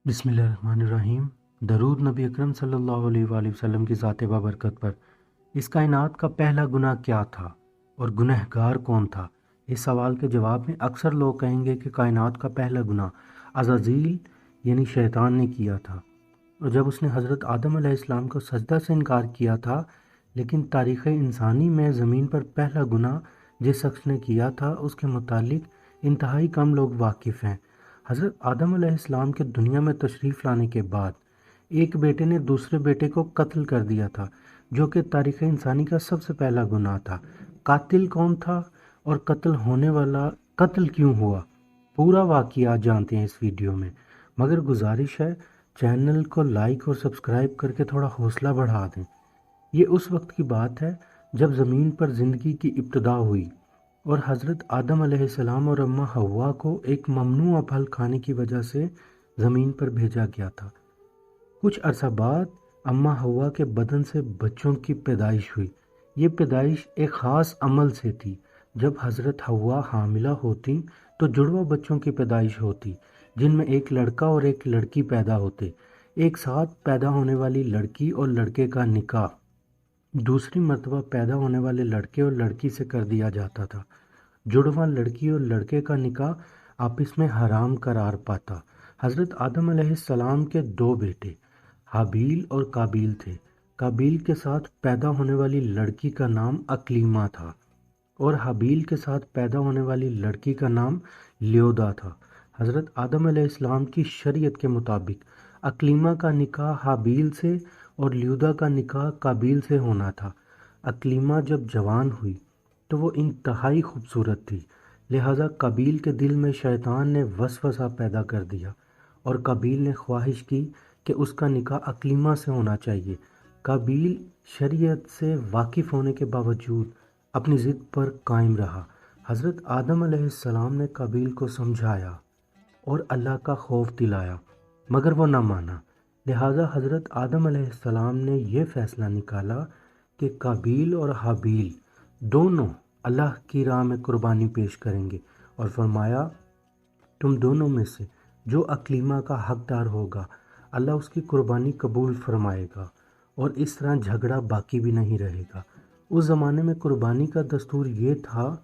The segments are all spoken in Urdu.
بسم اللہ الرحمن الرحیم۔ درود نبی اکرم صلی اللہ علیہ وآلہ وسلم کی ذات بابرکت پر۔ اس کائنات کا پہلا گناہ کیا تھا اور گنہگار کون تھا؟ اس سوال کے جواب میں اکثر لوگ کہیں گے کہ کائنات کا پہلا گناہ عزازیل یعنی شیطان نے کیا تھا، اور جب اس نے حضرت آدم علیہ السلام کو سجدہ سے انکار کیا تھا۔ لیکن تاریخ انسانی میں زمین پر پہلا گناہ جس شخص نے کیا تھا اس کے متعلق انتہائی کم لوگ واقف ہیں۔ حضرت آدم علیہ السلام کے دنیا میں تشریف لانے کے بعد ایک بیٹے نے دوسرے بیٹے کو قتل کر دیا تھا، جو کہ تاریخ انسانی کا سب سے پہلا گناہ تھا۔ قاتل کون تھا اور قتل ہونے والا قتل کیوں ہوا؟ پورا واقعہ جانتے ہیں اس ویڈیو میں، مگر گزارش ہے چینل کو لائک اور سبسکرائب کر کے تھوڑا حوصلہ بڑھا دیں۔ یہ اس وقت کی بات ہے جب زمین پر زندگی کی ابتدا ہوئی اور حضرت آدم علیہ السلام اور اماں حوا کو ایک ممنوع پھل کھانے کی وجہ سے زمین پر بھیجا گیا تھا۔ کچھ عرصہ بعد اماں حوا کے بدن سے بچوں کی پیدائش ہوئی۔ یہ پیدائش ایک خاص عمل سے تھی۔ جب حضرت حوا حاملہ ہوتی تو جڑواں بچوں کی پیدائش ہوتی، جن میں ایک لڑکا اور ایک لڑکی پیدا ہوتے۔ ایک ساتھ پیدا ہونے والی لڑکی اور لڑکے کا نکاح دوسری مرتبہ پیدا ہونے والے لڑکے اور لڑکی سے کر دیا جاتا تھا۔ جڑواں لڑکی اور لڑکے کا نکاح آپس میں حرام قرار پاتا۔ حضرت آدم علیہ السلام کے دو بیٹے حابیل اور قابیل تھے۔ قابیل کے ساتھ پیدا ہونے والی لڑکی کا نام اکلیمہ تھا اور حابیل کے ساتھ پیدا ہونے والی لڑکی کا نام لیودا تھا۔ حضرت آدم علیہ السلام کی شریعت کے مطابق اکلیمہ کا نکاح حابیل سے اور لیودا کا نکاح قابیل سے ہونا تھا۔ اکلیمہ جب جوان ہوئی تو وہ انتہائی خوبصورت تھی، لہٰذا قابیل کے دل میں شیطان نے وسوسہ پیدا کر دیا اور قابیل نے خواہش کی کہ اس کا نکاح اکلیمہ سے ہونا چاہیے۔ قابیل شریعت سے واقف ہونے کے باوجود اپنی ضد پر قائم رہا۔ حضرت آدم علیہ السلام نے قابیل کو سمجھایا اور اللہ کا خوف دلایا، مگر وہ نہ مانا۔ لہٰذا حضرت آدم علیہ السلام نے یہ فیصلہ نکالا کہ قابیل اور حابیل دونوں اللہ کی راہ میں قربانی پیش کریں گے، اور فرمایا تم دونوں میں سے جو اکلیمہ کا حقدار ہوگا اللہ اس کی قربانی قبول فرمائے گا، اور اس طرح جھگڑا باقی بھی نہیں رہے گا۔ اس زمانے میں قربانی کا دستور یہ تھا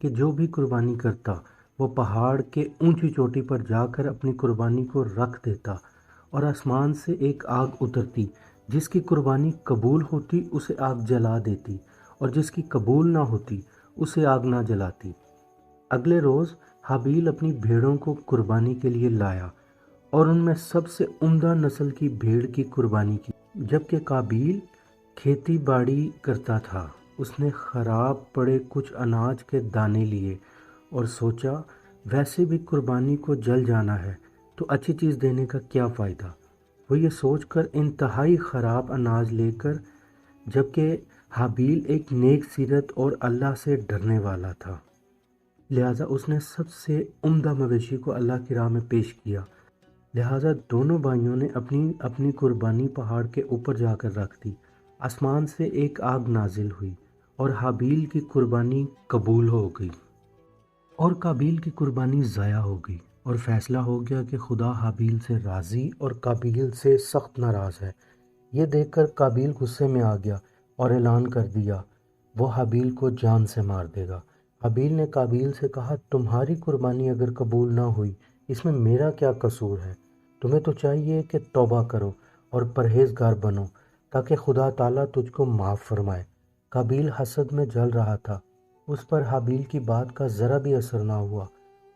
کہ جو بھی قربانی کرتا وہ پہاڑ کے اونچی چوٹی پر جا کر اپنی قربانی کو رکھ دیتا، اور آسمان سے ایک آگ اترتی، جس کی قربانی قبول ہوتی اسے آگ جلا دیتی، اور جس کی قبول نہ ہوتی اسے آگ نہ جلاتی۔ اگلے روز حابیل اپنی بھیڑوں کو قربانی کے لیے لایا اور ان میں سب سے عمدہ نسل کی بھیڑ کی قربانی کی، جبکہ قابیل کھیتی باڑی کرتا تھا۔ اس نے خراب پڑے کچھ اناج کے دانے لیے اور سوچا ویسے بھی قربانی کو جل جانا ہے تو اچھی چیز دینے کا کیا فائدہ۔ وہ یہ سوچ کر انتہائی خراب اناج لے کر، جبکہ حابیل ایک نیک سیرت اور اللہ سے ڈرنے والا تھا، لہٰذا اس نے سب سے عمدہ مویشی کو اللہ کی راہ میں پیش کیا۔ لہٰذا دونوں بھائیوں نے اپنی اپنی قربانی پہاڑ کے اوپر جا کر رکھ دی۔ آسمان سے ایک آگ نازل ہوئی اور حابیل کی قربانی قبول ہو گئی اور قابیل کی قربانی ضائع ہو گئی، اور فیصلہ ہو گیا کہ خدا حابیل سے راضی اور قابیل سے سخت ناراض ہے۔ یہ دیکھ کر قابیل غصے میں آ گیا اور اعلان کر دیا وہ حابیل کو جان سے مار دے گا۔ حابیل نے قابیل سے کہا تمہاری قربانی اگر قبول نہ ہوئی اس میں میرا کیا قصور ہے؟ تمہیں تو چاہیے کہ توبہ کرو اور پرہیزگار بنو تاکہ خدا تعالیٰ تجھ کو معاف فرمائے۔ قابیل حسد میں جل رہا تھا، اس پر حابیل کی بات کا ذرا بھی اثر نہ ہوا۔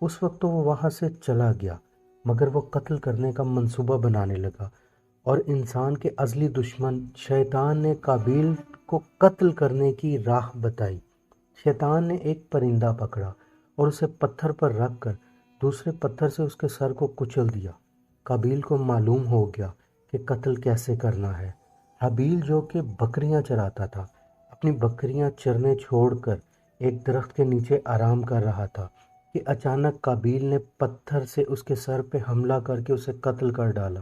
اس وقت تو وہ وہاں سے چلا گیا، مگر وہ قتل کرنے کا منصوبہ بنانے لگا، اور انسان کے ازلی دشمن شیطان نے قابیل کو قتل کرنے کی راہ بتائی۔ شیطان نے ایک پرندہ پکڑا اور اسے پتھر پر رکھ کر دوسرے پتھر سے اس کے سر کو کچل دیا۔ قابیل کو معلوم ہو گیا کہ قتل کیسے کرنا ہے۔ حابیل جو کہ بکریاں چراتا تھا، اپنی بکریاں چرنے چھوڑ کر ایک درخت کے نیچے آرام کر رہا تھا کہ اچانک قابیل نے پتھر سے اس کے سر پہ حملہ کر کے اسے قتل کر ڈالا۔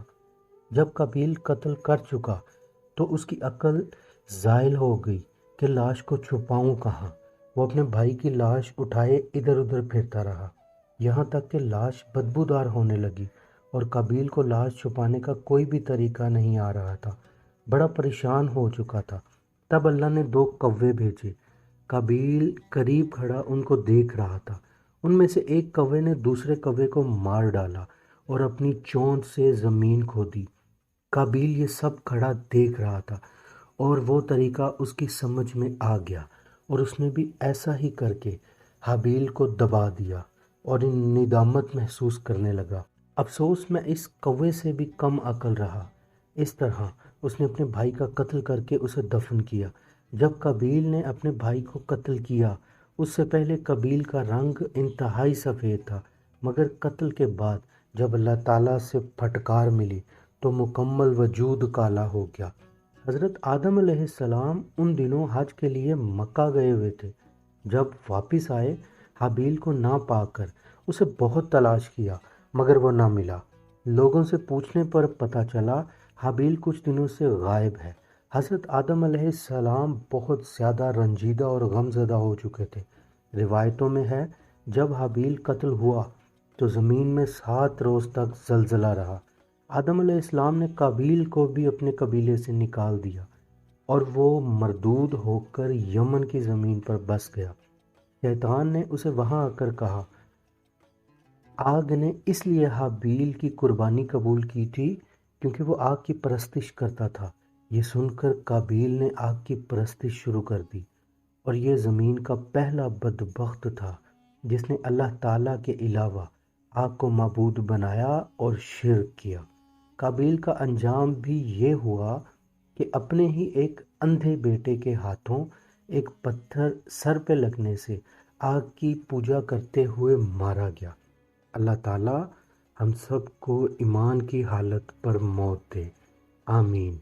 جب قابیل قتل کر چکا تو اس کی عقل زائل ہو گئی کہ لاش کو چھپاؤں کہاں۔ وہ اپنے بھائی کی لاش اٹھائے ادھر ادھر پھرتا رہا، یہاں تک کہ لاش بدبودار ہونے لگی اور قابیل کو لاش چھپانے کا کوئی بھی طریقہ نہیں آ رہا تھا، بڑا پریشان ہو چکا تھا۔ تب اللہ نے 2 کوے بھیجے۔ قابیل قریب کھڑا ان کو دیکھ رہا تھا۔ ان میں سے ایک کوے نے دوسرے کوے کو مار ڈالا اور اپنی چونچ سے زمین کھودی۔ قابیل یہ سب کھڑا دیکھ رہا تھا اور وہ طریقہ اس کی سمجھ میں آ گیا، اور اس نے بھی ایسا ہی کر کے حابیل کو دبا دیا اور ندامت محسوس کرنے لگا۔ افسوس میں اس کوے سے بھی کم عقل رہا۔ اس طرح اس نے اپنے بھائی کا قتل کر کے اسے دفن کیا۔ جب قابیل نے اپنے بھائی کو قتل کیا، اس سے پہلے قابیل کا رنگ انتہائی سفید تھا، مگر قتل کے بعد جب اللہ تعالیٰ سے پھٹکار ملی تو مکمل وجود کالا ہو گیا۔ حضرت آدم علیہ السلام ان دنوں حج کے لیے مکہ گئے ہوئے تھے۔ جب واپس آئے، حابیل کو نہ پا کر اسے بہت تلاش کیا، مگر وہ نہ ملا۔ لوگوں سے پوچھنے پر پتہ چلا حابیل کچھ دنوں سے غائب ہے۔ حضرت آدم علیہ السلام بہت زیادہ رنجیدہ اور غم زدہ ہو چکے تھے۔ روایتوں میں ہے جب حابیل قتل ہوا تو زمین میں 7 روز تک زلزلہ رہا۔ آدم علیہ السلام نے قابیل کو بھی اپنے قبیلے سے نکال دیا اور وہ مردود ہو کر یمن کی زمین پر بس گیا۔ شیطان نے اسے وہاں آ کر کہا، آگ نے اس لیے حابیل کی قربانی قبول کی تھی کیونکہ وہ آگ کی پرستش کرتا تھا۔ یہ سن کر قابیل نے آگ کی پرستش شروع کر دی، اور یہ زمین کا پہلا بدبخت تھا جس نے اللہ تعالیٰ کے علاوہ آگ کو معبود بنایا اور شرک کیا۔ قابیل کا انجام بھی یہ ہوا کہ اپنے ہی ایک اندھے بیٹے کے ہاتھوں ایک پتھر سر پہ لگنے سے آگ کی پوجا کرتے ہوئے مارا گیا۔ اللہ تعالیٰ ہم سب کو ایمان کی حالت پر موت دے، آمین۔